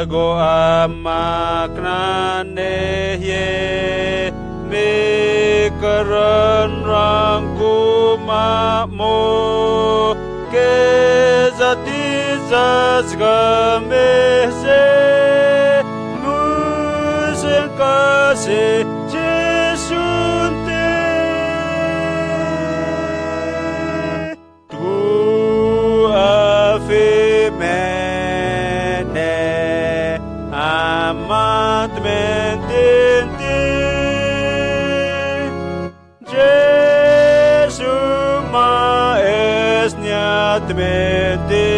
go amak ne ye me karan rang kuma mo ke zati zazga me se musen kase jesunte tu afi mene amat mentinte Jesu maes niat mente